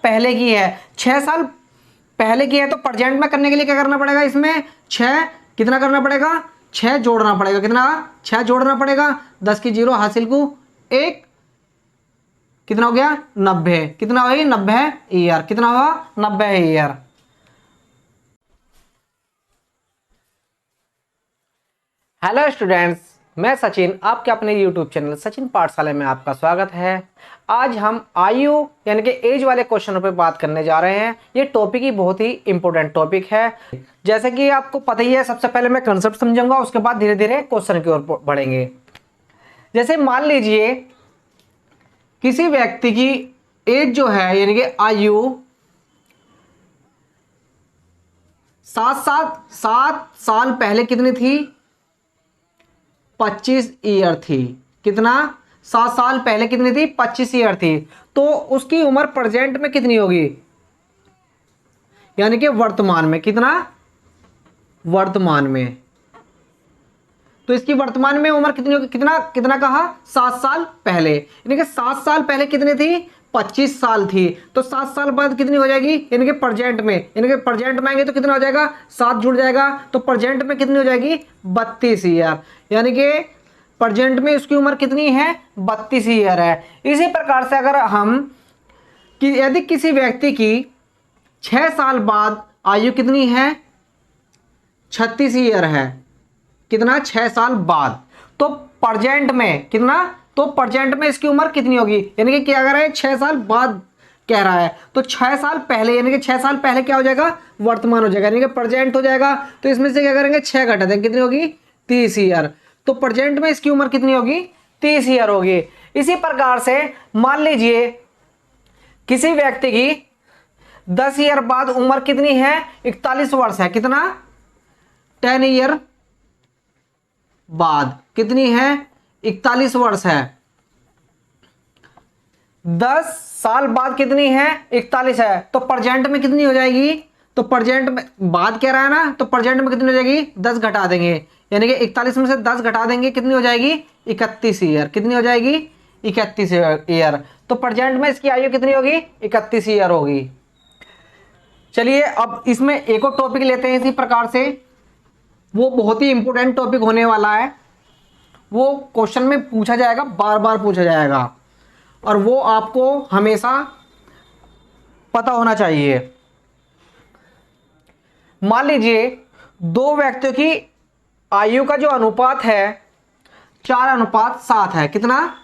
पहले की है, 6 साल पहले की है, तो प्रेजेंट में करने के लिए क्या करना पड़ेगा, इसमें 6 कितना करना पड़ेगा, 6 जोड़ना पड़ेगा, कितना 6 जोड़ना पड़ेगा, 10 की 0 हासिल को 1, कितना हो गया 90, कितना हुआ 90 ईयर, कितना हुआ 90 ईयर। हेलो स्टूडेंट्स, मैं सचिन, आपके अपने YouTube चैनल सचिन पाठशाला में आपका स्वागत है। आज हम आयु यानी कि एज वाले क्वेश्चनों पे बात करने जा रहे हैं। ये टॉपिक ही बहुत ही इंपॉर्टेंट टॉपिक है। जैसे कि आपको पता ही है, सबसे पहले मैं कंसेप्ट समझाऊंगा, उसके बाद धीरे धीरे क्वेश्चन की ओर बढ़ेंगे। जैसे मान लीजिए किसी व्यक्ति की एज जो है यानी कि आयु 7 साल पहले कितनी थी, 25 ईयर थी। कितना, 7 साल पहले कितनी थी, 25 ईयर थी। तो उसकी उम्र प्रेजेंट में कितनी होगी, यानी कि वर्तमान में, कितना वर्तमान में, तो इसकी वर्तमान में उम्र कितनी होगी, कितना कितना कहा 7 साल पहले, यानी कि 7 साल पहले कितनी थी, 25 साल थी। तो 7 साल बाद कितनी हो जाएगी, यानी कि प्रेजेंट में, यानी कि प्रेजेंट में आएंगे तो कितना हो जाएगा, 7 जुड़ जाएगा, तो प्रेजेंट में कितनी हो जाएगी 32 ईयर, यानी कि प्रेजेंट में उसकी उम्र कितनी है 32 ईयर है। इसी प्रकार से अगर हम कि यदि किसी व्यक्ति की 6 साल बाद आयु कितनी है 36 ईयर है, कितना 6 साल बाद, तो प्रेजेंट में कितना, तो प्रेजेंट में इसकी उम्र कितनी होगी, यानी कि क्या कह रहा है 6 साल बाद कह रहा है, तो 6 साल पहले, यानी कि 6 साल पहले क्या हो जाएगा, वर्तमान हो जाएगा, यानी कि प्रेजेंट हो जाएगा। तो इसमें से क्या करेंगे 6 घटा देंगे, कितनी होगी 30 ईयर, तो प्रेजेंट में इसकी उम्र कितनी होगी 30 ईयर होगी। इसी प्रकार से मान लीजिए किसी व्यक्ति की 10 ईयर बाद उम्र कितनी है 41 वर्ष है, कितना 10 ईयर बाद कितनी है 41 वर्ष है। 10 साल बाद कितनी है 41 है, तो प्रेजेंट में कितनी हो जाएगी, तो प्रेजेंट में बाद कह रहा है ना, तो प्रेजेंट में कितनी हो जाएगी 10 घटा देंगे, यानी कि 41 में से 10 घटा देंगे, कितनी हो जाएगी 31 ईयर, कितनी हो जाएगी 31 ईयर। तो प्रेजेंट में इसकी आयु कितनी होगी 31 ईयर होगी। चलिए अब इसमें एक और टॉपिक लेते हैं इसी प्रकार से, वो बहुत ही इंपॉर्टेंट टॉपिक होने वाला है, वो क्वेश्चन में पूछा जाएगा, बार बार पूछा जाएगा, और वो आपको हमेशा पता होना चाहिए। मान लीजिए दो व्यक्तियों की आयु का जो अनुपात है 4:7 है, कितना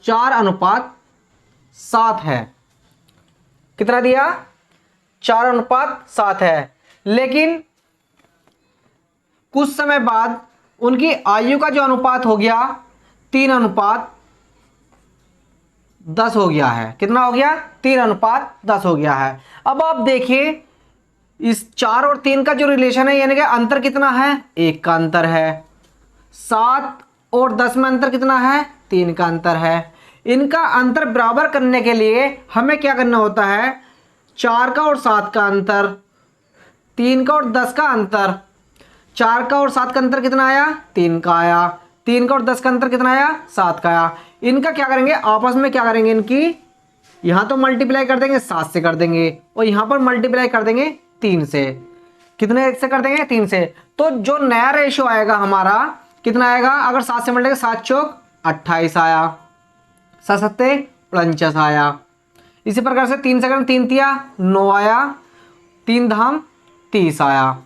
4:7 है, कितना दिया 4:7 है, लेकिन कुछ समय बाद उनकी आयु का जो अनुपात हो गया 3:10 हो गया है, कितना हो गया 3:10 हो गया है। अब आप देखिए इस 4 और 3 का जो रिलेशन है, यानी कि अंतर कितना है, 1 का अंतर है। 7 और 10 में अंतर कितना है, 3 का अंतर है। इनका अंतर बराबर करने के लिए हमें क्या करना होता है, 4 का और 7 का अंतर, 3 का और 10 का अंतर, 4 का और 7 का अंतर कितना आया 3 का आया, 3 का और 10 का अंतर कितना आया 7 का आया। इनका क्या करेंगे, आपस में क्या करेंगे, इनकी यहां तो मल्टीप्लाई कर देंगे 7 से कर देंगे, और यहां पर मल्टीप्लाई कर देंगे 3 से, कितने से कर देंगे 3 से। तो जो नया रेशियो आएगा हमारा कितना आएगा, अगर 7 से मल्टीप्लाई 7 चौक 28 आया, 7 सत्ते 49 आया। इसी प्रकार से 3 से करें 3 तिया 9 आया, 3 धाम 30 आया।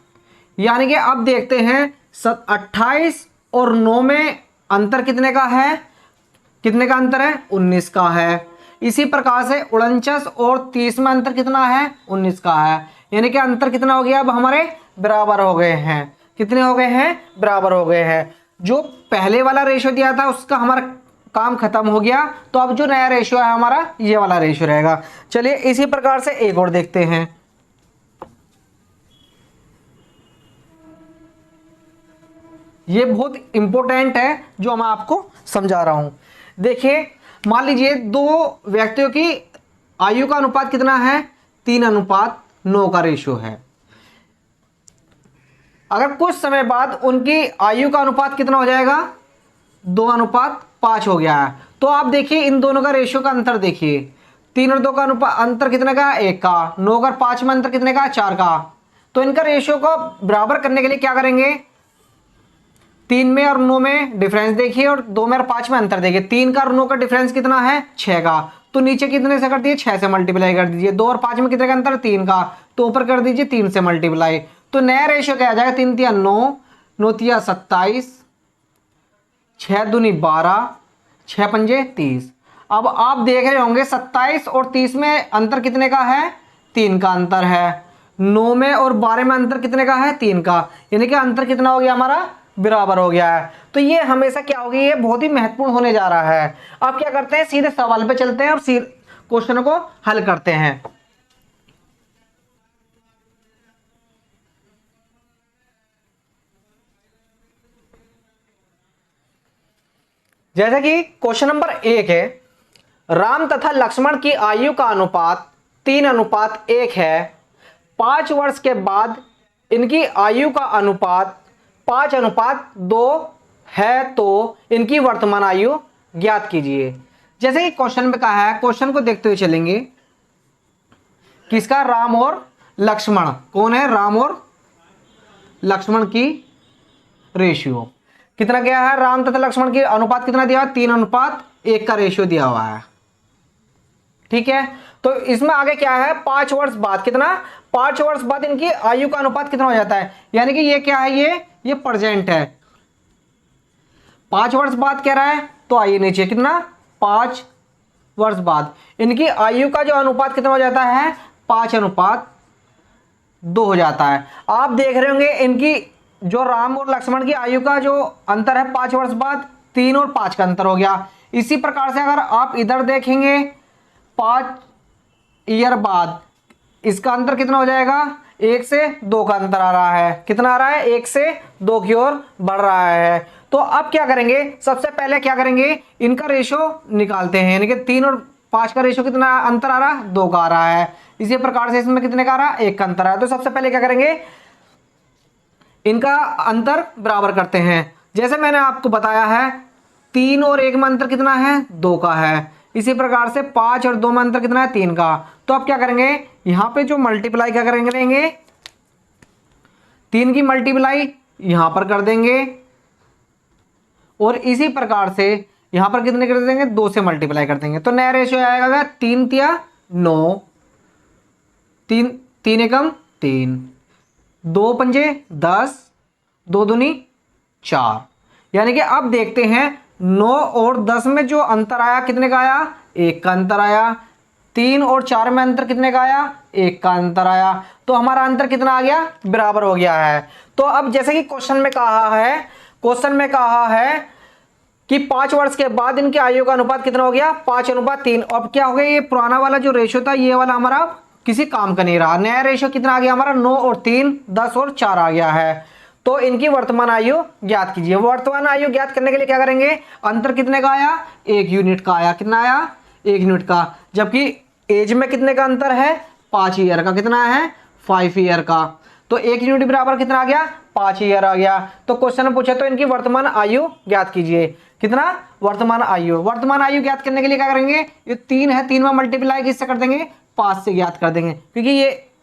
यानी कि अब देखते हैं 28 और 9 में अंतर कितने का है, कितने का अंतर है 19 का है। इसी प्रकार से 49 और 30 में अंतर कितना है 19 का है, यानी कि अंतर कितना हो गया, अब हमारे बराबर हो गए हैं, कितने हो गए हैं बराबर हो गए हैं। जो पहले वाला रेशियो दिया था उसका हमारा काम खत्म हो गया, तो अब जो नया रेशियो है हमारा ये वाला रेशियो रहेगा। चलिए इसी प्रकार से एक और देखते हैं। ये बहुत इंपॉर्टेंट है जो मैं आपको समझा रहा हूं। देखिए मान लीजिए दो व्यक्तियों की आयु का अनुपात कितना है 3:9 का रेशियो है। अगर कुछ समय बाद उनकी आयु का अनुपात कितना हो जाएगा 2:5 हो गया है, तो आप देखिए इन दोनों का रेशियो का अंतर देखिए, 3 और 2 का अनुपात अंतर कितने का? 1 का। 9 और 5 में अंतर कितने का? 4 का। तो इनका रेशियो को बराबर करने के लिए क्या करेंगे? 3 में और 9 में डिफरेंस देखिए और 2 में और 5 में अंतर देखिए। 3 का और 9 का डिफरेंस कितना है? 6 का। तो नीचे कितने से कर दिए? 6 से मल्टीप्लाई कर दीजिए। 2 और 5 में कितने का अंतर? 3 का। तो ऊपर कर दीजिए 3 से मल्टीप्लाई। तो नया रेशियो क्या आ जाएगा? 3 तिया 9, 9 तिया 27, 6 दूनी 12, 6 पंजे 30। अब आप देख रहे होंगे 27 और 30 में अंतर कितने का है? 3 का अंतर है। 9 में और 12 में अंतर कितने का है? 3 का। यानी कि अंतर कितना हो गया हमारा? बराबर हो गया है। तो ये हमेशा क्या होगी? ये बहुत ही महत्वपूर्ण होने जा रहा है। अब क्या करते हैं? सीधे सवाल पे चलते हैं और क्वेश्चन को हल करते हैं। जैसे कि क्वेश्चन नंबर 1 है, राम तथा लक्ष्मण की आयु का अनुपात 3:1 है। 5 वर्ष के बाद इनकी आयु का अनुपात 5:2 है, तो इनकी वर्तमान आयु ज्ञात कीजिए। जैसे कि क्वेश्चन में कहा है, क्वेश्चन को देखते हुए चलेंगे। किसका? राम और लक्ष्मण। कौन है? राम और लक्ष्मण की रेशियो कितना क्या है? राम तथा लक्ष्मण की अनुपात कितना दिया? 3:1 का रेशियो दिया हुआ है। ठीक है, तो इसमें आगे क्या है? 5 वर्ष बाद कितना? 5 वर्ष बाद इनकी आयु का अनुपात कितना हो जाता है? यानी कि ये क्या है? ये प्रेजेंट है। 5 वर्ष बाद कह रहा है, तो आइए नीचे कितना? 5 वर्ष बाद इनकी आयु का जो अनुपात कितना हो जाता है? 5:2 हो जाता है। आप देख रहे होंगे इनकी जो राम और लक्ष्मण की आयु का जो अंतर है 5 वर्ष बाद, 3 और 5 का अंतर हो गया। इसी प्रकार से अगर आप इधर देखेंगे 5 ईयर बाद इसका अंतर कितना हो जाएगा? 1 से 2 का अंतर आ रहा है। कितना आ रहा है? 1 से 2 की ओर बढ़ रहा है। तो अब क्या करेंगे? सबसे पहले क्या करेंगे? इनका रेशो निकालते हैं। यानी कि 3 और 5 का रेशो कितना अंतर आ रहा है? 2 का आ रहा है। इसी प्रकार से इसमें कितने का आ रहा है? 1 का अंतर आ रहा है। तो सबसे पहले क्या करेंगे? इनका अंतर बराबर करते हैं। जैसे मैंने आपको बताया है 3 और 1 में अंतर कितना है? 2 का है। इसी प्रकार से 5 और 2 में अंतर कितना है? 3 का। तो अब क्या करेंगे? यहां पे जो मल्टीप्लाई क्या करेंगे? 3 की मल्टीप्लाई यहां पर कर देंगे और इसी प्रकार से यहां पर कितने कर देंगे? 2 से मल्टीप्लाई कर देंगे। तो नया रेशियो आएगा 3 तिया 9, 3 एकम 3, 2 पंजे 10, 2 दूनी 4। यानी कि अब देखते हैं 9 और 10 में जो अंतर आया कितने का आया? 1 का अंतर आया। 3 और 4 में अंतर कितने का आया? 1 का अंतर आया। तो हमारा अंतर कितना आ गया? बराबर हो गया है। तो अब जैसे कि क्वेश्चन में कहा है कि 5 वर्ष के बाद इनकी आयु का अनुपात कितना हो गया? 5:3। अब क्या हो गया? ये पुराना वाला जो रेशियो था ये वाला हमारा किसी काम का नहीं रहा। नया रेशियो कितना आ गया हमारा? 9 और 3, 10 और 4 आ गया है। तो इनकी वर्तमान आयु ज्ञात कीजिए। वर्तमान आयु ज्ञात करने के लिए क्या करेंगे? अंतर कितने का आया? 1 यूनिट का आया। कितना आया? 1 यूनिट का। जबकि एज में कितने का अंतर है? 5 ईयर का। कितना है? 5 ईयर का। तो 1 यूनिट बराबर कितना आ गया? 5 ईयर आ गया। तो क्वेश्चन में पूछे तो इनकी वर्तमान आयु ज्ञात कीजिए। कितना? वर्तमान आयु ज्ञात करने के लिए क्या करेंगे? ये 3 है, 3 में मल्टीप्लाई किससे कर देंगे? 5 से ज्ञात कर देंगे। क्योंकि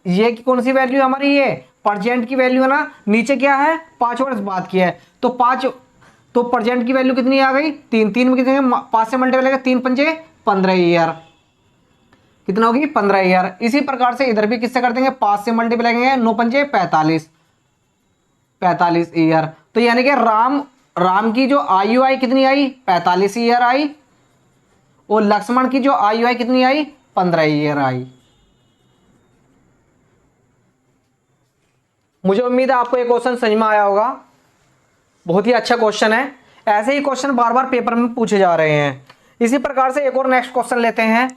ये कौन सी वैल्यू हमारी? ये प्रेजेंट की वैल्यू है ना। नीचे क्या है? 5 वर्ष बाद की है। तो प्रेजेंट की वैल्यू कितनी आ गई? 3। 3 में कितने? 5 से मल्टीप्लाई 3 पंजे 15 ईयर। कितना होगी? 15 ईयर। इसी प्रकार से इधर भी किससे कर देंगे? 5 से मल्टीप्लाई करेंगे। 9 पंजे 45 ईयर। तो यानी कि राम की जो आयु आई कितनी आई? 45 ईयर आई। और लक्ष्मण की जो आयु आई कितनी आई? 15 ईयर आई। मुझे उम्मीद है आपको ये क्वेश्चन समझ में आया होगा। बहुत ही अच्छा क्वेश्चन है। ऐसे ही क्वेश्चन बार बार पेपर में पूछे जा रहे हैं। इसी प्रकार से एक और नेक्स्ट क्वेश्चन लेते हैं।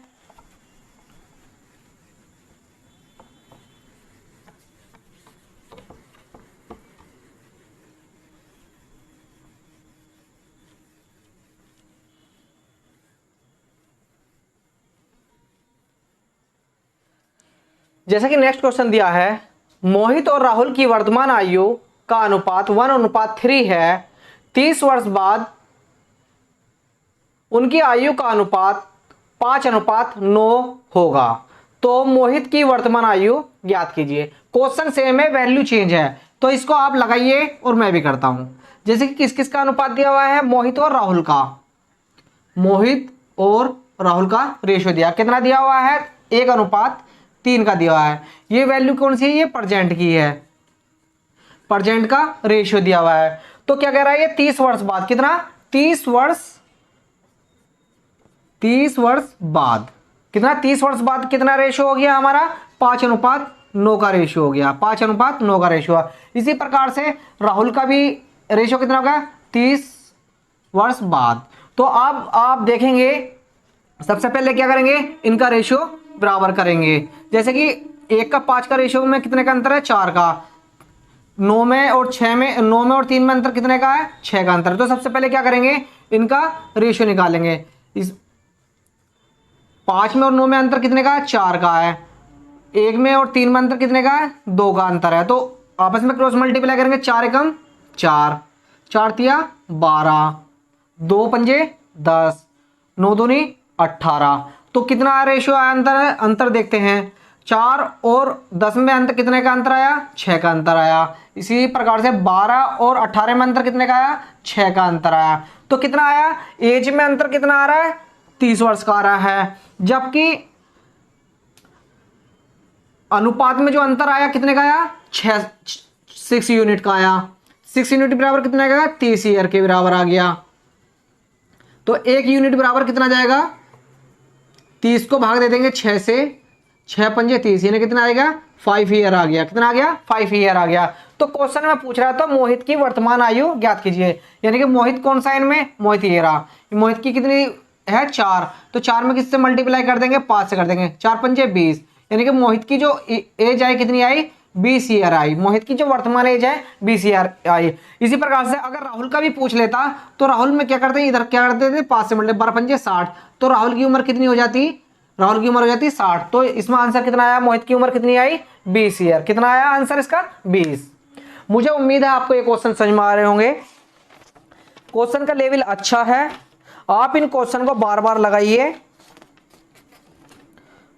जैसा कि नेक्स्ट क्वेश्चन दिया है, मोहित और राहुल की वर्तमान आयु का अनुपात 1:3 है। 30 वर्ष बाद उनकी आयु का अनुपात 5:9 होगा। तो मोहित की वर्तमान आयु ज्ञात कीजिए। क्वेश्चन सेम है, वैल्यू चेंज है, तो इसको आप लगाइए और मैं भी करता हूं। जैसे कि किस किस का अनुपात दिया हुआ है, मोहित और राहुल का। मोहित और राहुल का रेशियो दिया, कितना दिया हुआ है, 1:3 का दिया हुआ है। ये वैल्यू कौन सी है, ये प्रेजेंट की है, प्रेजेंट का रेशियो दिया हुआ है। तो क्या कह रहा है, ये 30 वर्ष बाद, कितना, 30 वर्ष बाद, कितना, 30 वर्ष बाद कितना रेशियो हो गया हमारा, 5:9 का रेशियो हो गया, 5:9 का रेशियो। इसी प्रकार से राहुल का भी रेशियो कितना होगा, 30 वर्ष बाद। तो अब आप देखेंगे, सबसे पहले क्या करेंगे, इनका रेशियो बराबर करेंगे। जैसे कि 1 का 5 का रेशियो में कितने का अंतर है, 4 का। 9 में और 6 में, 9 में और 3 में अंतर कितने का है, 6 का अंतर। तो सबसे पहले क्या करेंगे, इनका रेशियो निकालेंगे। इस 5 में और 9 में अंतर कितने का है, 4 का है। 1 में और 3 में अंतर कितने का है, 2 का अंतर है। तो आपस में क्रॉस मल्टीप्लाई करेंगे, 4 एकम 4, 4 तिया 12, 2 पंजे 10, 9 दूनी 18। तो कितना रेशियो आया, अंतर है, अंतर देखते हैं। 4 और 10 में अंतर कितने का अंतर आया, 6 का अंतर आया। इसी प्रकार से 12 और 18 में अंतर कितने का आया, 6 का अंतर आया। तो कितना आया, एज में अंतर कितना आ रहा है, 30 वर्ष का आ रहा है। जबकि अनुपात में जो अंतर आया कितने का आया, 6 यूनिट का आया। 6 यूनिट बराबर कितने का, 30 ईयर के बराबर आ गया। तो 1 यूनिट बराबर कितना जाएगा, 30 को भाग दे देंगे 6 से, 6 पंजे 30, यानी कितना आएगा, 5 ईयर आ गया। कितना आ गया, 5 ईयर आ गया। तो क्वेश्चन में पूछ रहा था मोहित की वर्तमान आयु ज्ञात कीजिए, यानी कि मोहित कौन सा इनमें, मोहित ये रहा। मोहित की कितनी है, 4। तो 4 में किससे मल्टीप्लाई कर देंगे, 5 से कर देंगे, 4 पंजे 20, यानी कि मोहित की जो एज आई कितनी आई, 20 ईयर आई। मोहित की जो वर्तमान एज है 20 ईयर आई। इसी प्रकार से अगर राहुल का भी पूछ लेता तो राहुल में क्या करते हैं, इधर क्या करते थे, 5 से मल्टीप्लाई, 12 पंजे 60। तो राहुल की उम्र कितनी हो जाती, राहुल की उम्र हो जाती 60। तो इसमें आंसर कितना आया, मोहित की उम्र कितनी आई, 20 ईयर। कितना आया आंसर इसका, 20। मुझे उम्मीद है आपको ये क्वेश्चन समझ में आ रहे होंगे। क्वेश्चन का लेवल अच्छा है, आप इन क्वेश्चन को बार बार लगाइए,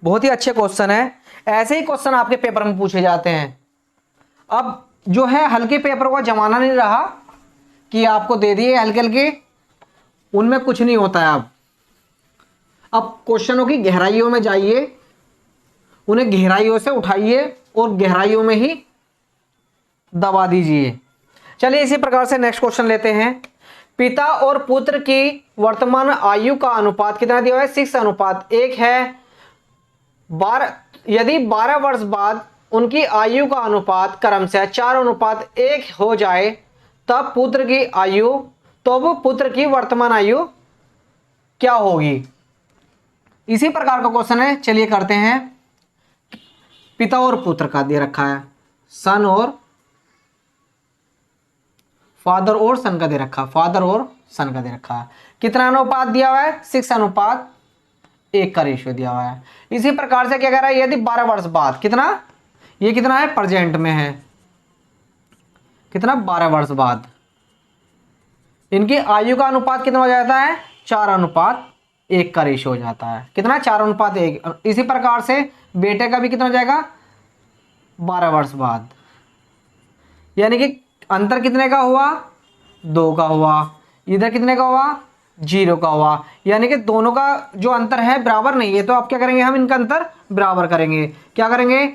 बहुत ही अच्छे क्वेश्चन है। ऐसे ही क्वेश्चन आपके पेपर में पूछे जाते हैं। अब जो है हल्के पेपर का जमाना नहीं रहा कि आपको दे दिए हल्के हल्के, उनमें कुछ नहीं होता है। अब क्वेश्चनों की गहराइयों में जाइए, उन्हें गहराइयों से उठाइए और गहराइयों में ही दबा दीजिए। चलिए इसी प्रकार से नेक्स्ट क्वेश्चन लेते हैं। पिता और पुत्र की वर्तमान आयु का अनुपात कितना दिया हुआ है, 6:1 है। यदि 12 वर्ष बाद उनकी आयु का अनुपात क्रमशः 4:1 हो जाए तब पुत्र की आयु, तो वो पुत्र की वर्तमान आयु क्या होगी। इसी प्रकार का क्वेश्चन है, चलिए करते हैं। पिता और पुत्र का दे रखा है, सन और फादर और सन का दे रखा है, फादर और सन का दे रखा है। कितना अनुपात दिया हुआ है, 6:1 का रेशियो दिया हुआ है। इसी प्रकार से क्या कह रहा है, यदि 12 वर्ष बाद, कितना, ये कितना है, प्रेजेंट में है, कितना, 12 वर्ष बाद इनकी आयु का अनुपात कितना हो जाता है, 4:1 का रेशियो हो जाता है। कितना, 4:1। इसी प्रकार से बेटे का भी कितना हो जाएगा, 12 वर्ष बाद, यानी कि अंतर कितने का हुआ, 2 का हुआ। इधर कितने का हुआ, 0 का हुआ, यानी कि दोनों का जो अंतर है बराबर नहीं है। तो अब क्या करेंगे, हम इनका अंतर बराबर करेंगे। क्या करेंगे,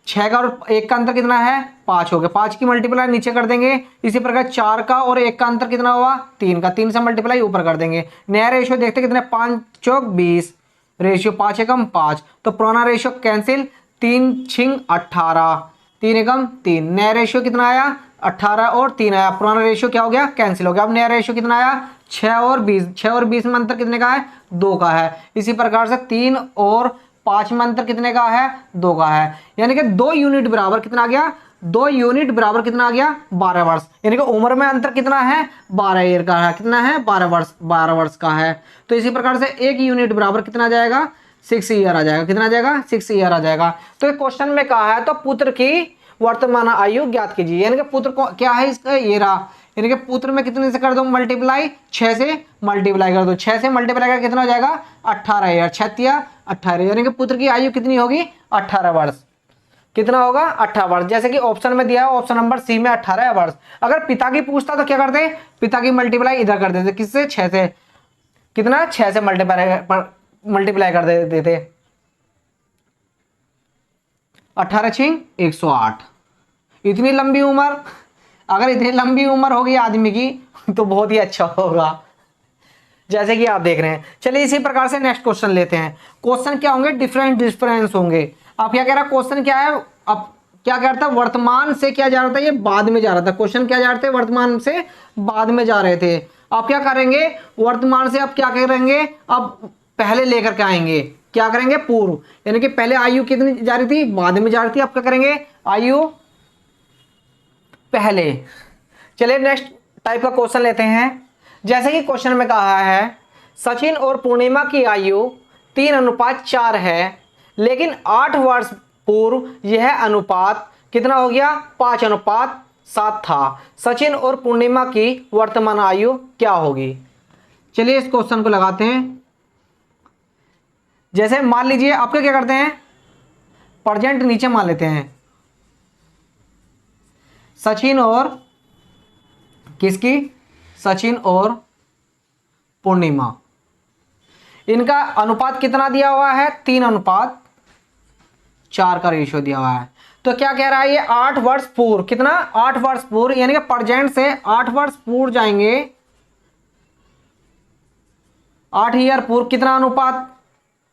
6 का और 1 का अंतर कितना है, 5 हो गया, 5 की मल्टीप्लाई नीचे कर देंगे। इसी प्रकार 4 का और 1 का अंतर कितना हुआ, 3 का, 3 से मल्टीप्लाई ऊपर कर देंगे। नया रेशियो देखते कितने, 5 चौक 20, रेशियो 5 एकम 5। तो पुराना रेशियो कैंसिल, 3 छिंग 18, 3 एकम 3। नया रेशियो कितना आया, 18 और 3 आया। पुराना रेशियो क्या हो गया, कैंसिल हो गया। अब नया रेशियो कितना आया, 6 और 20। 6 और 20 में अंतर कितने का है, 2 का है। इसी प्रकार से 3 और 5 में अंतर कितने का है, 2 का है। यानी कि 2 यूनिट बराबर कितना आ गया, 2 यूनिट बराबर कितना आ गया, 12 वर्ष। यानी कि उम्र में अंतर कितना है, 12 ईयर का है। कितना है, 12 वर्ष का है। तो इसी प्रकार से 1 यूनिट बराबर कितना आ जाएगा, 6 ईयर आ जाएगा। कितना आ जाएगा, 6 ईयर आ जाएगा। तो एक क्वेश्चन में कहा है तो पुत्र की वर्तमान आयु ज्ञात कीजिए, यानी कि पुत्र को क्या है इसका, ये रहा, यानी कि पुत्र में कितने से कर दो मल्टीप्लाई, 6 से मल्टीप्लाई कर दो, 6 से मल्टीप्लाई कर कितना हो जाएगा 18 यार, 6 18, यानी कि पुत्र की आयु कितनी होगी 18 वर्ष। कितना होगा 18 वर्ष, जैसे कि ऑप्शन में दिया है ऑप्शन नंबर सी में 18 वर्ष। अगर पिता की पूछता तो क्या करते, पिता की मल्टीप्लाई इधर कर देते, किससे 6 से, कितना 6 से मल्टीप्लाई कर देते, 18 छिंग 108। इतनी लंबी उम्र, अगर इतनी लंबी उम्र होगी आदमी की तो बहुत ही अच्छा होगा, जैसे कि आप देख रहे हैं। चलिए इसी प्रकार से नेक्स्ट क्वेश्चन लेते हैं। क्वेश्चन क्या होंगे, डिफरेंस होंगे। अब क्या कह रहा है क्वेश्चन क्या है, अब क्या करता है वर्तमान से क्या जा रहा था, ये बाद में जा रहा था। क्वेश्चन क्या जा रहे थे, वर्तमान से बाद में जा रहे थे। आप क्या करेंगे, वर्तमान से अब क्या करेंगे, अब पहले लेकर के आएंगे, क्या करेंगे पूर्व, यानी कि पहले आयु कितनी जा रही थी, बाद में जा रही थी, अब क्या करेंगे आयु पहले। चलिए नेक्स्ट टाइप का क्वेश्चन लेते हैं। जैसे कि क्वेश्चन में कहा है सचिन और पूर्णिमा की आयु 3:4 है, लेकिन 8 वर्ष पूर्व यह अनुपात कितना हो गया 5:7 था। सचिन और पूर्णिमा की वर्तमान आयु क्या होगी। चलिए इस क्वेश्चन को लगाते हैं। जैसे मान लीजिए आपके क्या करते हैं, प्रेजेंट नीचे मान लेते हैं, सचिन और किसकी, सचिन और पूर्णिमा, इनका अनुपात कितना दिया हुआ है 3:4 का रेशियो दिया हुआ है। तो क्या कह रहा है ये 8 वर्ष पूर्व, कितना 8 वर्ष पूर्व, यानी कि प्रेजेंट से 8 वर्ष पूर्व जाएंगे, 8 ईयर पूर्व कितना अनुपात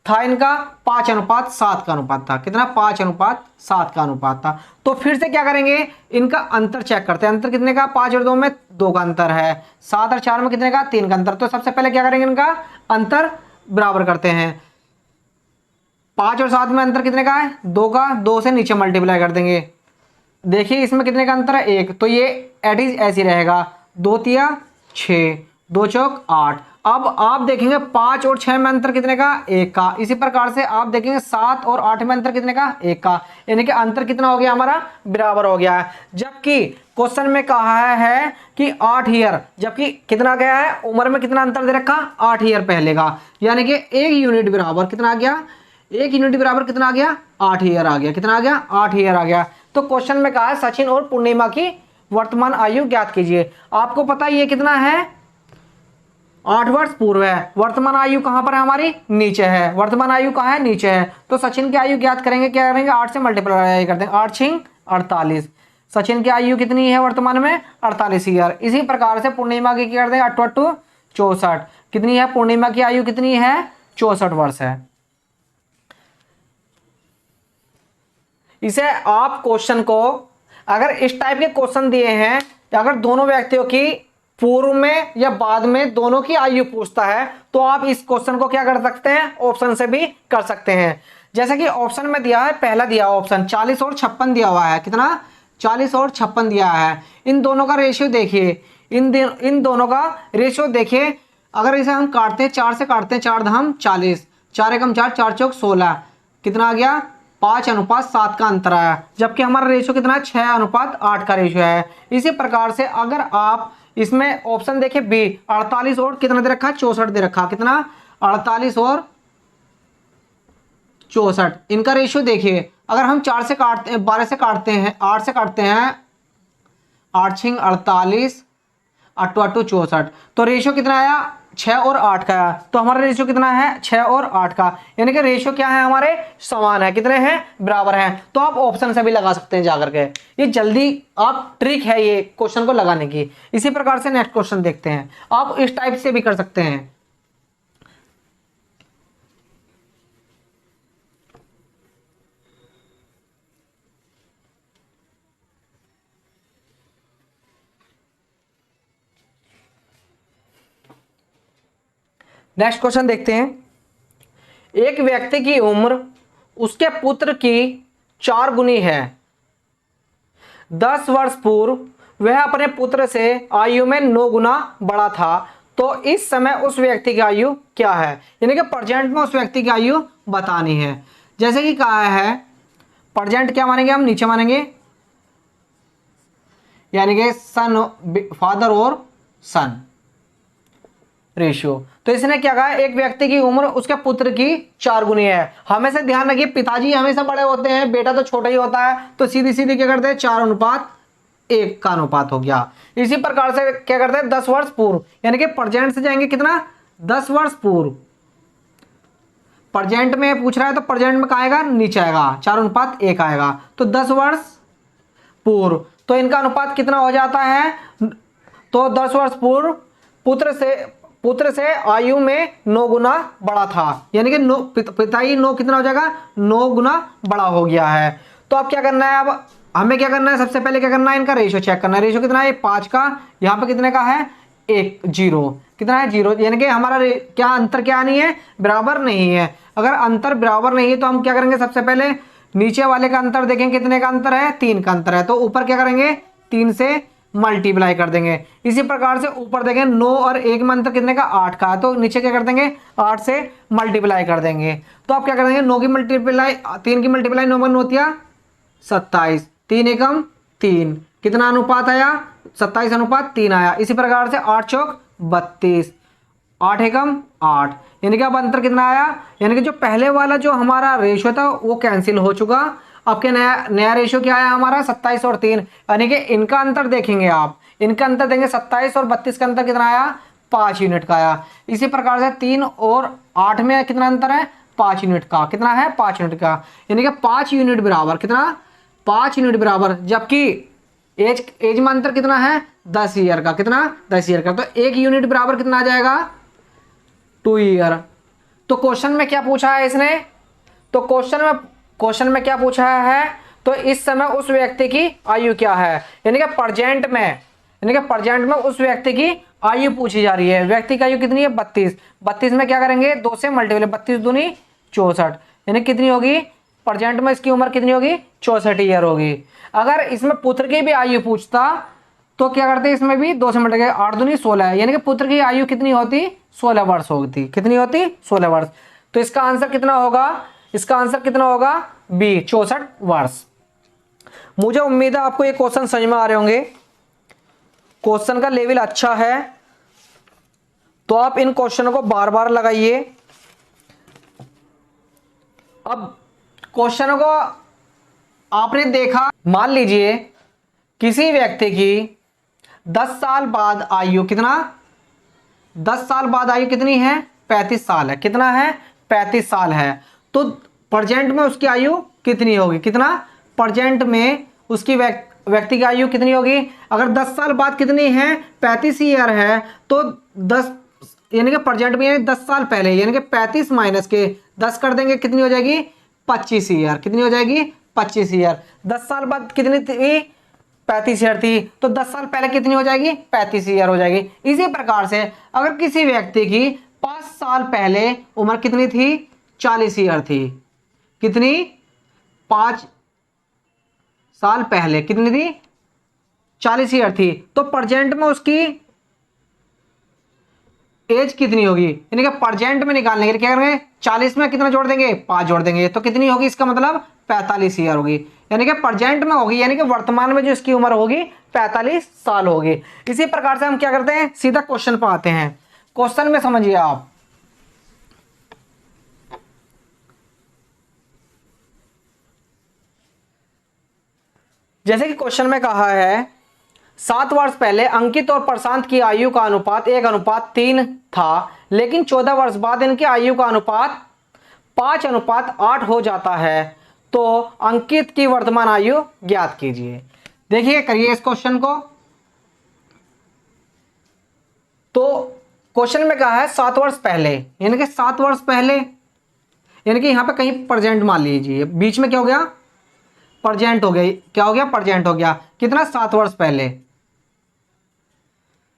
था इनका 5:7 का अनुपात था। कितना 5:7 का अनुपात था। तो फिर से क्या करेंगे, इनका अंतर चेक करते हैं। अंतर कितने का, 5 और 2 में 2 का अंतर है, 7 और 4 में कितने का 3 का अंतर। तो सबसे पहले क्या करेंगे, इनका अंतर बराबर करते हैं। 5 और 7 में अंतर कितने का है 2 का, 2 से नीचे मल्टीप्लाई कर देंगे। देखिए इसमें कितने का अंतर है 1, तो ये एट इज ऐसी रहेगा, 2 तिया 6, 2 चौक 8। अब आप देखेंगे 5 और 6 में अंतर कितने का 1 का। इसी प्रकार से आप देखेंगे 7 और 8 में अंतर कितने का 1 का, यानी कि अंतर कितना हो गया हमारा बराबर हो गया है। जबकि क्वेश्चन में कहा है कि 8 ईयर, जबकि कितना गया है उम्र में कितना अंतर दे रखा 8 ईयर पहले का, यानी कि 1 यूनिट बराबर कितना आ गया, 1 यूनिट बराबर कितना आ गया 8 ईयर आ गया। कितना आ गया 8 ईयर आ गया। तो क्वेश्चन में कहा है सचिन और पूर्णिमा की वर्तमान आयु ज्ञात कीजिए। आपको पता है ये कितना है 8 वर्ष पूर्व है। वर्तमान आयु कहां पर है हमारी नीचे है, वर्तमान आयु कहां है नीचे है। तो सचिन की आयु ज्ञात करेंगे, क्या करेंगे 8 से मल्टीप्लाई कर देंगे, 8 छिंग 48। सचिन की आयु कितनी है वर्तमान में 48 ईयर। इसी प्रकार से पूर्णिमा की क्या कर देंगे 8 8 64। कितनी है पूर्णिमा की आयु कितनी है 64 वर्ष है। इसे आप क्वेश्चन को अगर इस टाइप के क्वेश्चन दिए हैं, अगर दोनों व्यक्तियों की पूर्व में या बाद में दोनों की आयु पूछता है, तो आप इस क्वेश्चन को क्या कर सकते हैं ऑप्शन से भी कर सकते हैं। जैसे कि ऑप्शन में दिया है, पहला दिया ऑप्शन 40 और 56 दिया हुआ है। कितना 40 और 56 दिया है। इन दोनों का रेशियो देखिए, इन दोनों का रेशियो देखिए। अगर इसे हम काटते हैं 4 से काटते हैं, 4 धाम 40, 4 एकम 4, 4 चौक 16, कितना आ गया 5:7 का अंतर आया। जबकि हमारा रेशियो कितना है 6:8 का रेशियो है। इसी प्रकार से अगर आप इसमें ऑप्शन देखें बी 48 और कितना दे रखा है 64 दे रखा, कितना 48 और 64, इनका रेशियो देखिए। अगर हम 4 से काटते हैं 12 से काटते हैं 8 से काटते हैं, 8 छिंग 48, 8 8 64, तो रेशियो कितना आया 6 और 8 का आया। तो हमारा रेशियो कितना है 6 और 8 का, यानी कि रेशियो क्या है हमारे समान है, कितने हैं बराबर हैं। तो आप ऑप्शन से भी लगा सकते हैं जाकर के, ये जल्दी आप ट्रिक है ये क्वेश्चन को लगाने की। इसी प्रकार से नेक्स्ट क्वेश्चन देखते हैं, आप इस टाइप से भी कर सकते हैं। नेक्स्ट क्वेश्चन देखते हैं। एक व्यक्ति की उम्र उसके पुत्र की 4 गुनी है। 10 वर्ष पूर्व वह अपने पुत्र से आयु में 9 गुना बड़ा था। तो इस समय उस व्यक्ति की आयु क्या है, यानी कि प्रेजेंट में उस व्यक्ति की आयु बतानी है। जैसे कि कहा है प्रेजेंट क्या मानेंगे हम नीचे मानेंगे, यानी कि सन, फादर और सन रेशियो। तो इसने क्या कहा, एक व्यक्ति की उम्र उसके पुत्र की 4 गुनी है। हमेशा ध्यान रखिए, पिताजी हमेशा बड़े होते हैं, बेटा तो छोटा ही होता है, तो सीधी सीधी क्या करते हैं, 4:1 का अनुपात हो गया। इसी प्रकार से क्या करते हैं, 10 वर्ष पूर्व, यानी कि प्रेजेंट से जाएंगे कितना, 10 वर्ष पूर्व। प्रेजेंट में पूछ रहा है तो प्रेजेंट में कहाँ आएगा, नीचे आएगा, 4:1 आएगा। तो 10 वर्ष पूर्व, तो इनका अनुपात कितना हो जाता है, तो 10 वर्ष पूर्व पुत्र से आयु में 9 गुना बड़ा था, यानी कि पिताजी 9 कितना हो जाएगा, 9 गुना बड़ा हो गया है। तो अब क्या करना है, अब हमें क्या करना है, सबसे पहले क्या करना है, इनका रेशियो चेक करना है। रेशियो कितना है, 5 का, यहाँ पे कितने का है, 1, 0, कितना है, 0, यानी कि हमारा क्या अंतर क्या नहीं है, बराबर नहीं है। अगर अंतर बराबर नहीं है तो हम क्या करेंगे, सबसे पहले नीचे वाले का अंतर देखेंगे, कितने का अंतर है, 3 का अंतर है, तो ऊपर क्या करेंगे, 3 से मल्टीप्लाई कर देंगे। इसी प्रकार से ऊपर देखें 9 और 1 में अंतर कितने का, 8 का, तो नीचे क्या कर देंगे, 8 से मल्टीप्लाई कर देंगे। तो आप क्या कर देंगे, 9 की मल्टीप्लाई 3 की मल्टीप्लाई 9 में 9 होती है 27, 3 एकम 3, कितना अनुपात आया, 27:3 आया। इसी प्रकार से 8 चौक 32, 8 एकम 8, यानी कि अब अंतर कितना आया, यानी कि जो पहले वाला जो हमारा रेशियो था वो कैंसिल हो चुका। अब क्या नया रेशियो क्या आया हमारा, 27 और 3, यानी कि इनका अंतर देखेंगे आप, इनका अंतर देंगे 27 और 32 का अंतर कितना आया, 5 यूनिट का आया। इसी प्रकार से 3 और 8 में कितना अंतर है, 5 यूनिट का, कितना है, 5 यूनिट का, यानी कि 5 यूनिट बराबर कितना, 5 यूनिट बराबर, जबकि एज में अंतर कितना है, 10 ईयर का, कितना, 10 ईयर का, तो 1 यूनिट बराबर कितना आ जाएगा, 2 ईयर। तो क्वेश्चन में क्या पूछा है इसने, तो क्वेश्चन में क्या पूछा है, तो इस समय उस व्यक्ति की आयु क्या है, यानी कि प्रेजेंट में उस व्यक्ति की आयु पूछी जा रही है। व्यक्ति की आयु कितनी है, 32, 32 में क्या करेंगे, 2 से मल्टीप्लाई, 32 दूनी 64, यानी कितनी होगी, प्रेजेंट में इसकी उम्र कितनी होगी, 64 ईयर होगी। अगर इसमें पुत्र की भी आयु पूछता तो क्या करते, इसमें भी 2 से मल्टीप्लाई, 8 दूनी 16, यानी कि पुत्र की आयु कितनी होती, 16 वर्ष होती, कितनी होती, 16 वर्ष। तो इसका आंसर कितना होगा, इसका आंसर कितना होगा, बी, 64 वर्ष। मुझे उम्मीद है आपको ये क्वेश्चन समझ में आ रहे होंगे, क्वेश्चन का लेवल अच्छा है, तो आप इन क्वेश्चनों को बार बार लगाइए। अब क्वेश्चनों को आपने देखा, मान लीजिए किसी व्यक्ति की 10 साल बाद आयु कितना, 10 साल बाद आयु कितनी है, 35 साल है, कितना है, 35 साल है। तो प्रेजेंट में उसकी आयु कितनी होगी, कितना, प्रेजेंट में उसकी व्यक्ति की आयु कितनी होगी, अगर 10 साल बाद कितनी है, 35 ईयर है, तो 10 यानी कि प्रेजेंट में, यानी 10 साल पहले, यानी कि 35 माइनस के 10 कर देंगे, कितनी हो जाएगी, 25 ईयर, कितनी हो जाएगी, 25 ईयर। 10 साल बाद कितनी थी, 35 ईयर थी, तो 10 साल पहले कितनी हो जाएगी, 35 ईयर हो जाएगी। इसी प्रकार से अगर किसी व्यक्ति की 5 साल पहले उम्र कितनी थी, 40 ईयर थी, कितनी, 5 साल पहले कितनी थी, 40 ईयर थी, तो प्रेजेंट में उसकी एज कितनी होगी, यानी कि प्रेजेंट में निकालने के लिए क्या करेंगे, 40 में कितना जोड़ देंगे, 5 जोड़ देंगे, तो कितनी होगी, इसका मतलब 45 ईयर होगी, यानी कि प्रेजेंट में होगी, यानी कि वर्तमान में जो इसकी उम्र होगी 45 साल होगी। इसी प्रकार से हम क्या करते हैं, सीधा क्वेश्चन पर आते हैं। क्वेश्चन में समझिए आप, जैसे कि क्वेश्चन में कहा है 7 वर्ष पहले अंकित और प्रशांत की आयु का अनुपात 1:3 था, लेकिन 14 वर्ष बाद इनकी आयु का अनुपात 5:8 हो जाता है, तो अंकित की वर्तमान आयु ज्ञात कीजिए। देखिए, करिए इस क्वेश्चन को। तो क्वेश्चन में कहा है 7 वर्ष पहले, यानी कि 7 वर्ष पहले, यानी कि यहां पे कहीं प्रेजेंट मान लीजिए, बीच में क्या हो गया, प्रेजेंट हो गया, क्या हो गया, प्रेजेंट हो गया, कितना, 7 वर्ष पहले,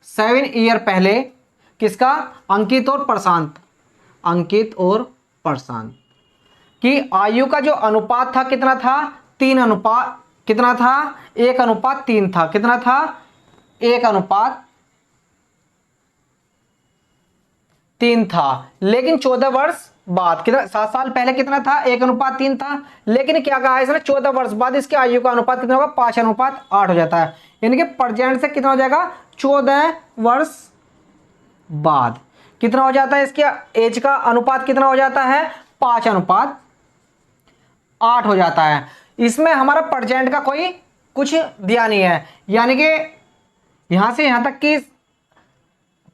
7 ईयर पहले, किसका, अंकित और प्रशांत, अंकित और प्रशांत की आयु का जो अनुपात था कितना था, 3 अनुपात, कितना था, 1:3 था, कितना था, 1:3 था, लेकिन 14 वर्ष बाद कितना, 7 साल पहले कितना था, 1:3 था, लेकिन क्या कहा है इसने, 14 वर्ष बाद इसकी आयु का अनुपात कितना होगा, 5:8 हो जाता है, यानी कि प्रेजेंट से कितना हो जाएगा 14 वर्ष बाद कितना हो जाता है, इसके एज का अनुपात कितना हो जाता है 5:8 हो जाता है। इसमें हमारा प्रेजेंट का कोई कुछ दिया नहीं है, यानी कि यहां से यहां तक की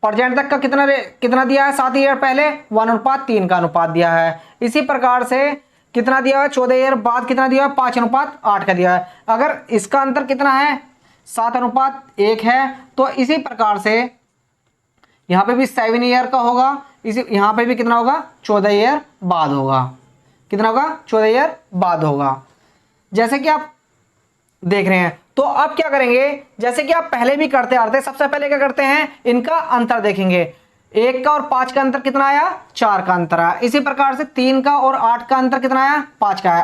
प्रेजेंट तक का कितना दिया है 7 ईयर पहले 1:3 का अनुपात दिया है। इसी प्रकार से कितना दिया है 14 ईयर बाद कितना दिया है 5:8 का दिया है। अगर इसका अंतर कितना है 7:1 है, तो इसी प्रकार से यहां पे भी 7 ईयर का होगा, इसी यहां पे भी कितना होगा 14 ईयर बाद होगा। कितना होगा 14 ईयर बाद होगा, जैसे कि आप देख रहे हैं। तो अब क्या करेंगे, जैसे कि आप पहले भी करते आ रहे थे, सबसे पहले क्या करते हैं इनका अंतर देखेंगे। 1 का और 5 का अंतर कितना आया 4 का अंतर आया। इसी प्रकार से 3 का और 8 का अंतर कितना आया 5 का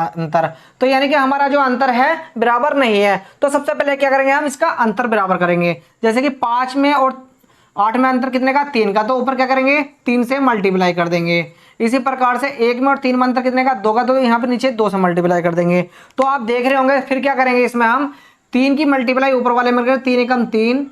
अंतर। तो यानी कि हमारा जो अंतर है बराबर नहीं है। तो सबसे पहले क्या करेंगे हम इसका अंतर बराबर करेंगे। जैसे कि 5 में और 8 में अंतर कितने का 3 का, तो ऊपर क्या करेंगे 3 से मल्टीप्लाई कर देंगे। इसी प्रकार से 1 में और 3 में अंतर कितने का 2 का, तो यहाँ पे नीचे 2 से मल्टीप्लाई कर देंगे। तो आप देख रहे होंगे फिर क्या करेंगे इसमें हम 3 की मल्टीप्लाई ऊपर वाले में करेंगे, 3 एकम 3,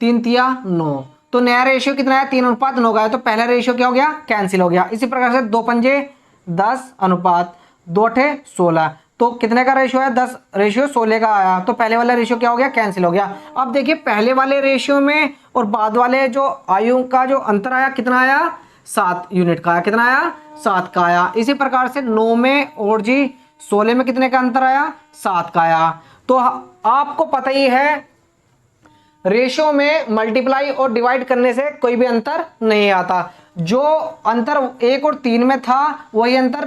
3 तिया 9, तो नया रेशियो कितना है 3:9 का है। तो पहला रेशियो क्या हो गया कैंसिल हो गया। इसी प्रकार से 2 पंजे 10 अनुपात 2 अठे 16, तो कितने का रेशियो है 10:16 का आया। तो पहले वाला रेशियो क्या हो गया कैंसिल हो गया। अब देखिए पहले वाले रेशियो में और बाद वाले जो आयु का जो अंतर आया कितना आया 7 यूनिट का आया। कितना आया 7 का आया। इसी प्रकार से 9 में और जी 16 में कितने का अंतर आया 7 का आया। तो आपको पता ही है रेशियो में मल्टीप्लाई और डिवाइड करने से कोई भी अंतर नहीं आता। जो अंतर 1 और 3 में था वही अंतर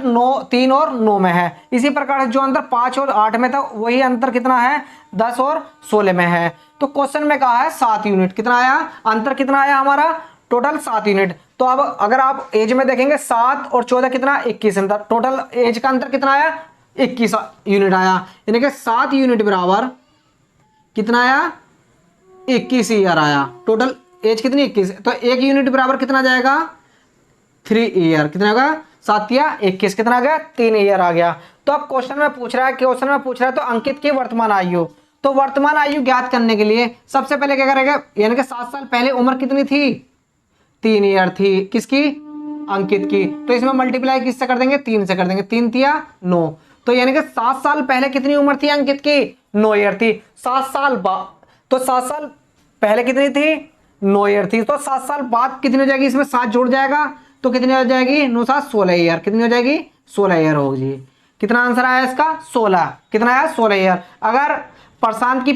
3 और 9 में है। इसी प्रकार से जो अंतर 5 और 8 में था वही अंतर कितना है 10 और 16 में है। तो क्वेश्चन में कहा है 7 यूनिट कितना आया, अंतर कितना आया हमारा टोटल 7 यूनिट। तो अब अगर आप एज में देखेंगे 7 और 14 कितना 21 अंतर, टोटल एज का अंतर कितना आया 21 यूनिट आया। यानी कि 7 यूनिट बराबर कितना आया 21 ईयर आया। टोटल एज कितनी 21, तो 1 यूनिट बराबर कितना जाएगा 3 ईयर। कितना होगा 7 या 21 कितना आ गया 3 ईयर आ गया। तो अब क्वेश्चन में पूछ रहा है तो अंकित की वर्तमान आयु, तो वर्तमान आयु ज्ञात करने के लिए सबसे पहले क्या करेगा, यानी कि 7 साल पहले उम्र कितनी थी 3 ईयर थी किसकी अंकित की। तो इसमें मल्टीप्लाई किससे कर देंगे 3 से कर देंगे, 3 तिया 9, तो यानी कि 7 साल पहले कितनी उम्र थी अंकित की 9 ईयर थी। 7 साल बाद, तो 7 साल पहले कितनी थी 9 ईयर थी, तो 7 साल बाद कितनी हो जाएगी, इसमें 7 जुड़ जाएगा तो कितनी हो जाएगी 9 7 16 ईयर। कितनी हो जाएगी 16 ईयर होगी। कितना आंसर आया इसका 16। कितना आया 16 ईयर। अगर प्रशांत की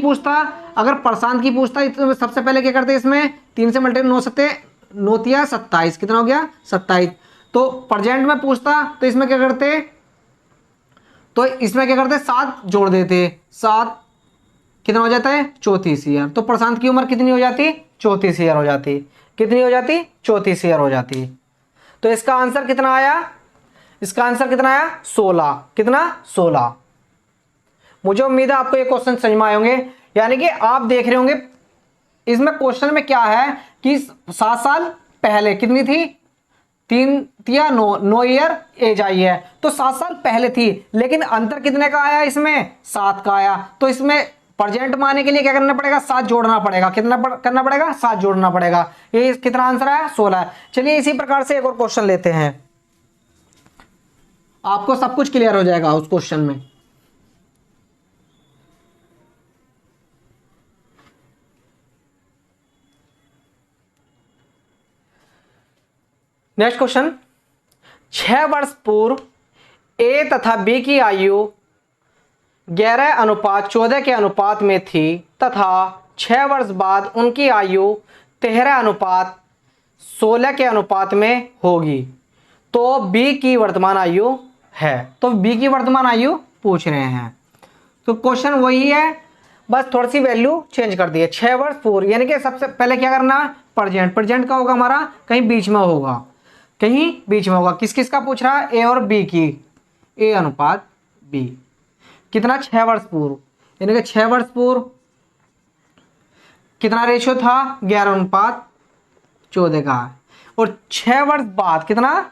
पूछता तो सबसे पहले क्या करते इसमें 3 से मल्टीप्लाई 9 सत्ते 9 तिया 27, कितना हो गया 27। तो प्रेजेंट में पूछता तो इसमें क्या करते, तो इसमें क्या करते 7 जोड़ देते, 7 कितना हो जाता है 34 ईयर। तो प्रशांत की उम्र कितनी हो जाती 34 ईयर हो जाती। कितनी हो जाती 34 ईयर हो जाती। तो इसका आंसर कितना आया, इसका आंसर कितना आया 16। कितना 16। मुझे उम्मीद है आपको ये क्वेश्चन समझ में आए होंगे। यानी कि आप देख रहे होंगे इसमें क्वेश्चन में क्या है कि 7 साल पहले कितनी थी 3 या 9 ईयर एज आई है, तो 7 साल पहले थी, लेकिन अंतर कितने का आया इसमें 7 का आया। तो इसमें प्रेजेंट में आने के लिए क्या करना पड़ेगा 7 जोड़ना पड़ेगा। कितना करना पड़ेगा 7 जोड़ना पड़ेगा। ये कितना आंसर आया 16। चलिए इसी प्रकार से एक और क्वेश्चन लेते हैं, आपको सब कुछ क्लियर हो जाएगा उस क्वेश्चन में। नेक्स्ट क्वेश्चन, 6 वर्ष पूर्व ए तथा बी की आयु 11:14 के अनुपात में थी तथा 6 वर्ष बाद उनकी आयु 13:16 के अनुपात में होगी, तो बी की वर्तमान आयु है। तो बी की वर्तमान आयु पूछ रहे हैं। तो क्वेश्चन वही है, बस थोड़ी सी वैल्यू चेंज कर दी है। 6 वर्ष पूर्व यानी कि सबसे पहले क्या करना प्रेजेंट का होगा हमारा कहीं बीच में होगा, कहीं बीच में होगा। किस किस का पूछ रहा है ए और बी की, ए अनुपात बी। कितना 6 वर्ष पूर्व, यानी कि 6 वर्ष पूर्व कितना रेशियो था 11:14 का, और 6 वर्ष बाद कितना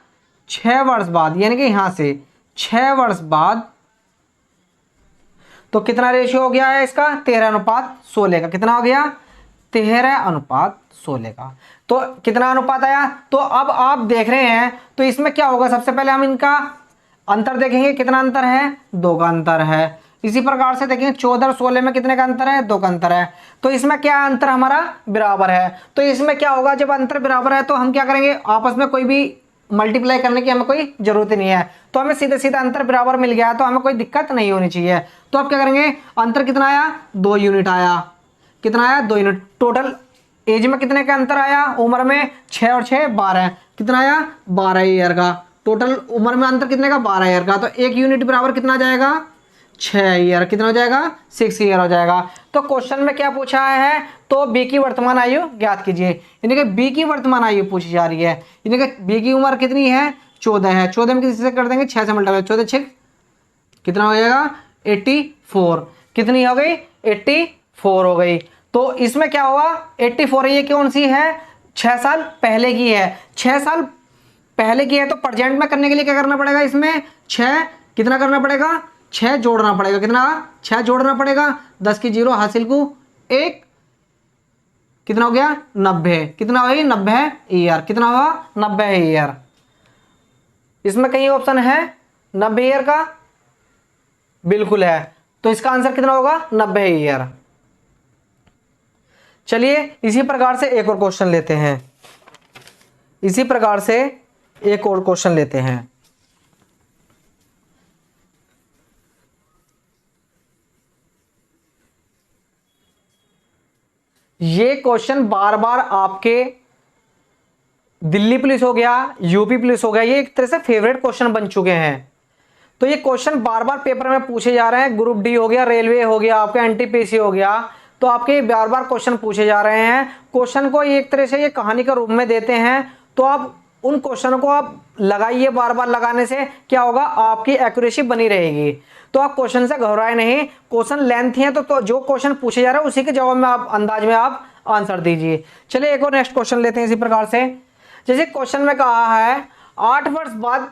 6 वर्ष बाद, यानी कि यहां से 6 वर्ष बाद, तो कितना रेशियो हो गया है इसका? 13:16 का। कितना हो गया? 13:16 का। तो कितना अनुपात आया? तो अब आप देख रहे हैं तो इसमें क्या होगा, सबसे पहले हम इनका अंतर देखेंगे। कितना अंतर है? 2 का अंतर है। इसी प्रकार से देखेंगे 14 और 16 में कितने का अंतर है? 2 का अंतर है। तो इसमें क्या अंतर हमारा बराबर है। तो इसमें क्या होगा, जब अंतर बराबर है तो हम क्या करेंगे, आपस में कोई भी मल्टीप्लाई करने की हमें कोई जरूरत ही नहीं है। तो हमें सीधे सीधा अंतर बराबर मिल गया है, तो हमें कोई दिक्कत नहीं होनी चाहिए। तो अब क्या करेंगे, अंतर कितना आया? 2 यूनिट आया। कितना आया? 2 यूनिट। टोटल एज में कितने का अंतर आया? उम्र में 6 और 6 12। कितना आया? 12 ईयर का। टोटल उम्र में अंतर कितने का? 12 ईयर का। तो 1 यूनिट बराबर कितना आ जाएगा? 6 ईयर। कितना हो जाएगा? 6 ईयर हो जाएगा। तो क्वेश्चन में क्या पूछा है? तो बी की वर्तमान आयु ज्ञात कीजिए। यानी कि बी की वर्तमान आयु पूछी जा रही है। यानी कि बी की उम्र कितनी है? 14 है। 14 में किसी से कर देंगे? 6 से मल्टीप्लाई। 14 6 कितना हो जाएगा? 84। कितनी हो गई? 84 हो गई। तो इसमें क्या हुआ? 84 ये कौन सी है? 6 साल पहले की है। 6 साल पहले की है तो प्रेजेंट में करने के लिए क्या करना पड़ेगा? इसमें 6 कितना करना पड़ेगा? 6 जोड़ना पड़ेगा। कितना? 6 जोड़ना पड़ेगा। 10 की 0 हासिल को 1, कितना हो गया? 90। कितना हुआ? 90 ईयर। कितना हुआ? 90 ईयर। इसमें कहीं ऑप्शन है 90 ईयर का? बिल्कुल है। तो इसका आंसर कितना होगा? 90 ईयर। चलिए इसी प्रकार से एक और क्वेश्चन लेते हैं। इसी प्रकार से एक और क्वेश्चन लेते हैं। ये क्वेश्चन बार बार आपके दिल्ली पुलिस हो गया, यूपी पुलिस हो गया, ये एक तरह से फेवरेट क्वेश्चन बन चुके हैं। तो ये क्वेश्चन बार बार पेपर में पूछे जा रहे हैं। ग्रुप डी हो गया, रेलवे हो गया, आपका एनटीपीसी हो गया, तो आपके बार बार क्वेश्चन पूछे जा रहे हैं। क्वेश्चन को एक तरह से ये कहानी का रूप में देते हैं। तो आप उन क्वेश्चनों को आप लगाइए। बार बार लगाने से क्या होगा? आपकी एक्यूरेसी बनी रहेगी। तो आप क्वेश्चन से घबराए नहीं। क्वेश्चन लेंथी है तो जो क्वेश्चन पूछे जा रहे हैं उसी के जवाब में आप अंदाज में आप आंसर दीजिए। चलिए एक और नेक्स्ट क्वेश्चन लेते हैं इसी प्रकार से। जैसे क्वेश्चन में कहा है 8 वर्ष बाद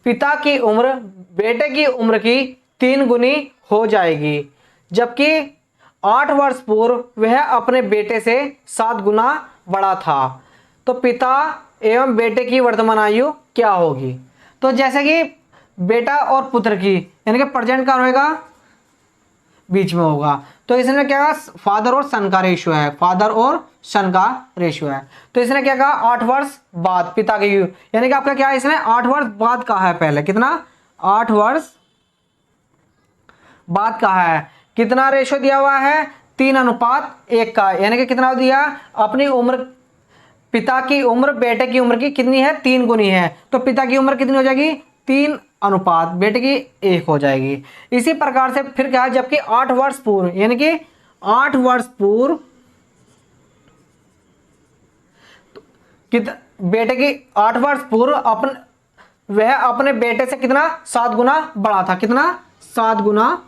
पिता की उम्र बेटे की उम्र की 3 गुनी हो जाएगी, जबकि 8 वर्ष पूर्व वह अपने बेटे से 7 गुना बड़ा था। तो पिता एवं बेटे की वर्तमान आयु क्या होगी? तो जैसे कि बेटा और पुत्र की, यानी कि प्रेजेंट का होगा बीच में होगा। तो इसने क्या कहा? फादर और सन का रेशियो है। फादर और सन का रेशियो है। तो इसने क्या कहा? 8 वर्ष बाद पिता की, यानी कि आपका क्या है? इसने 8 वर्ष बाद कहा है पहले। कितना? 8 वर्ष बाद कहा है। कितना रेशियो दिया हुआ है? 3:1 का। यानी कि कितना दिया? अपनी उम्र, पिता की उम्र बेटे की उम्र की कितनी है? 3 गुनी है। तो पिता की उम्र कितनी हो जाएगी? 3 अनुपात बेटे की 1 हो जाएगी। इसी प्रकार से फिर क्या है? जबकि 8 वर्ष पूर्व, यानी कि 8 वर्ष पूर्व बेटे की 8 वर्ष पूर्व वह अपने बेटे से कितना? 7 गुना बड़ा था। कितना? 7 गुना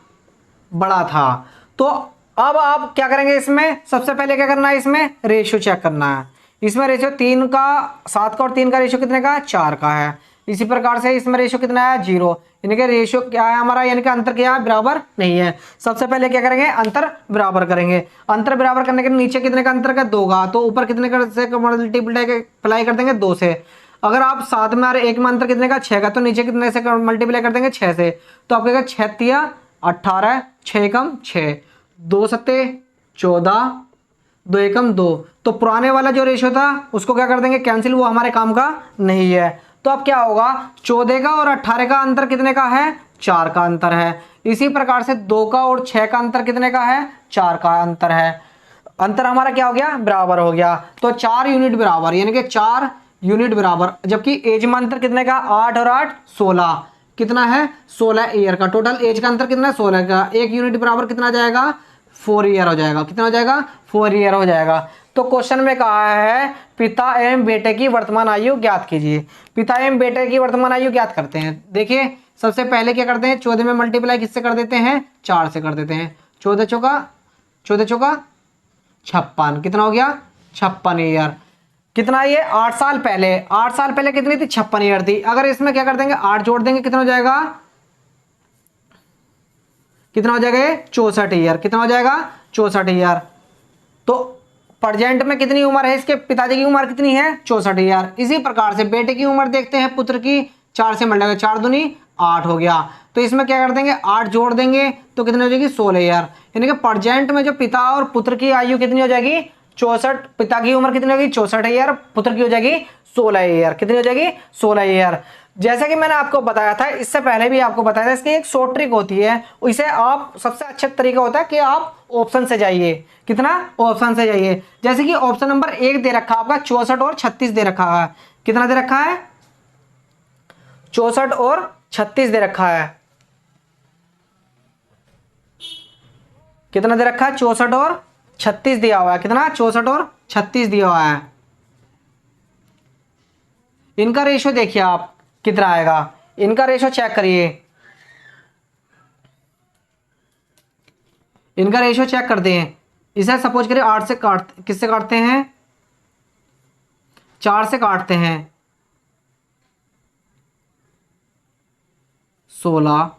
बड़ा था। तो अब आप क्या करेंगे? इसमें सबसे पहले क्या करना है? इसमें रेशियो चेक करना है। इसमें रेशियो 3 का, 7 का और 3 का रेशियो कितने का? 4 का है। इसी प्रकार से इसमें रेशियो कितना है? 0। यानी कि रेशियो क्या है हमारा? यानी कि अंतर क्या है? बराबर नहीं है। सबसे पहले क्या करेंगे? अंतर बराबर करेंगे। अंतर बराबर करने के नीचे कितने का अंतर का? 2 का। तो ऊपर कितने का से मल्टीप्लाई कर देंगे? 2 से। अगर आप 7 में और 1 में अंतर कितने का? 6 का, तो नीचे कितने से मल्टीप्लाई कर देंगे? 6 से। तो आपका 6 18, 6 कम 6, 2 सत्ते 14, 2 एकम 2। तो पुराने वाला जो रेशियो था उसको क्या कर देंगे? कैंसिल। वो हमारे काम का नहीं है। तो अब क्या होगा? 14 का और 18 का अंतर कितने का है? 4 का अंतर है। इसी प्रकार से 2 का और 6 का अंतर कितने का है? 4 का अंतर है। अंतर हमारा क्या हो गया? बराबर हो गया। तो 4 यूनिट बराबर, यानी कि 4 यूनिट बराबर। जबकि एज में अंतर कितने का? 8 और 8 16। कितना है? 16 ईयर का। टोटल एज का अंतर कितना है? 16 का। 1 यूनिट बराबर कितना जाएगा? 4 ईयर हो जाएगा। कितना हो जाएगा? 4 ईयर हो जाएगा। तो क्वेश्चन में कहा है पिता एवं बेटे की वर्तमान आयु ज्ञात कीजिए। पिता एवं बेटे की वर्तमान आयु ज्ञात करते हैं। देखिए सबसे पहले क्या करते हैं? 14 में मल्टीप्लाई किससे कर देते हैं? 4 से कर देते हैं। 14 चौका 56। कितना हो गया? 56 ईयर। कितना? ये 8 साल पहले। 8 साल पहले कितनी थी? 56 ईयर थी। अगर इसमें क्या कर देंगे? 8 जोड़ देंगे, कितना हो जाएगा? कितना हो जाएगा ये 64 ईयर, कितना हो जाएगा 64 ईयर। तो प्रेजेंट में कितनी उम्र है इसके पिताजी की उम्र कितनी है 64 ईयर। इसी प्रकार से बेटे की उम्र देखते हैं पुत्र की, 4 से मल्टीप्लाई 4 दूनी 8 हो गया। तो इसमें क्या कर देंगे 8 जोड़ देंगे तो कितनी हो जाएगी 16 ईयर। यानी कि प्रेजेंट में जो पिता और पुत्र की आयु कितनी हो जाएगी 64, पिता की उम्र कितनी होगी 64 ईयर, पुत्र की हो जाएगी 16 ईयर। कितनी हो जाएगी 16 ईयर। जैसा कि मैंने आपको बताया था, इससे पहले भी आपको बताया था, इसकी एक शॉर्ट ट्रिक होती है, इसे आप सबसे अच्छा तरीका होता है कि आप ऑप्शन से जाइए। कितना ऑप्शन से जाइए। जैसे कि ऑप्शन नंबर 1 दे रखा है आपका 64 और 36 दे रखा है। कितना दे रखा है 64 और 36 दे रखा है। कितना दे रखा है 64 और 36 दिया हुआ है। कितना 64 और 36 दिया हुआ है। इनका रेशियो देखिए आप कितना आएगा, इनका रेशियो चेक करिए, इनका रेशियो चेक कर दें। इसे सपोज करिए 8 से किससे काटते हैं 4 से काटते हैं 16,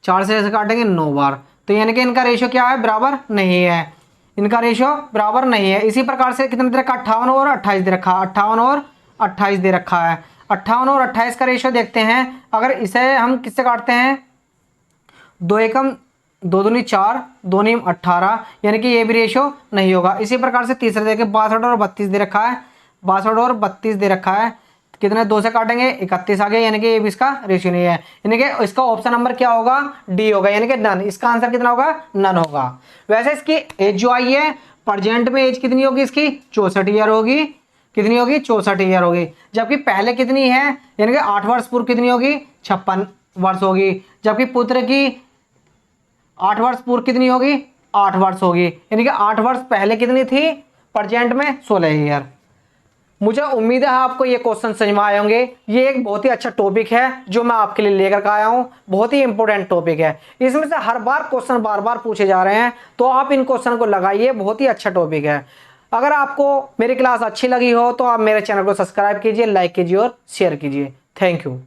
4 से ऐसे काटेंगे 9 बार। तो यानी कि इनका रेशियो क्या है बराबर नहीं है, इनका रेशियो बराबर नहीं है। इसी प्रकार से कितने दे रखा 58 और 28 दे रखा, 58 और 28 दे रखा है। 58 और 28 का रेशियो देखते हैं। अगर इसे हम किससे काटते हैं 2 एकम 2 दूनी 4, 2 नीम 18, यानी कि ये भी रेशियो नहीं होगा। इसी प्रकार से तीसरे देखिए 62 और 32 दे रखा है, 62 और 32 दे रखा है। कितने 2 से काटेंगे 31 आ गया, यानी कि ये भी इसका रेशियो नहीं है। यानी कि इसका ऑप्शन नंबर क्या होगा डी होगा, यानी कि नन। इसका आंसर कितना होगा नन होगा। वैसे इसकी एज जो आई है प्रेजेंट में एज कितनी होगी इसकी 64 ईयर होगी। कितनी होगी 64 ईयर होगी। जबकि पहले कितनी है यानी कि 8 वर्ष पूर्व कितनी होगी 56 वर्ष होगी। जबकि पुत्र की 8 वर्ष पूर्व कितनी होगी 8 वर्ष होगी। यानी कि 8 वर्ष पहले कितनी थी प्रेजेंट में 16 ईयर। मुझे उम्मीद है आपको ये क्वेश्चन समझ में आए होंगे। ये एक बहुत ही अच्छा टॉपिक है जो मैं आपके लिए लेकर आया हूँ, बहुत ही इंपॉर्टेंट टॉपिक है। इसमें से हर बार क्वेश्चन बार बार पूछे जा रहे हैं, तो आप इन क्वेश्चन को लगाइए, बहुत ही अच्छा टॉपिक है। अगर आपको मेरी क्लास अच्छी लगी हो तो आप मेरे चैनल को सब्सक्राइब कीजिए, लाइक कीजिए और शेयर कीजिए। Thank you.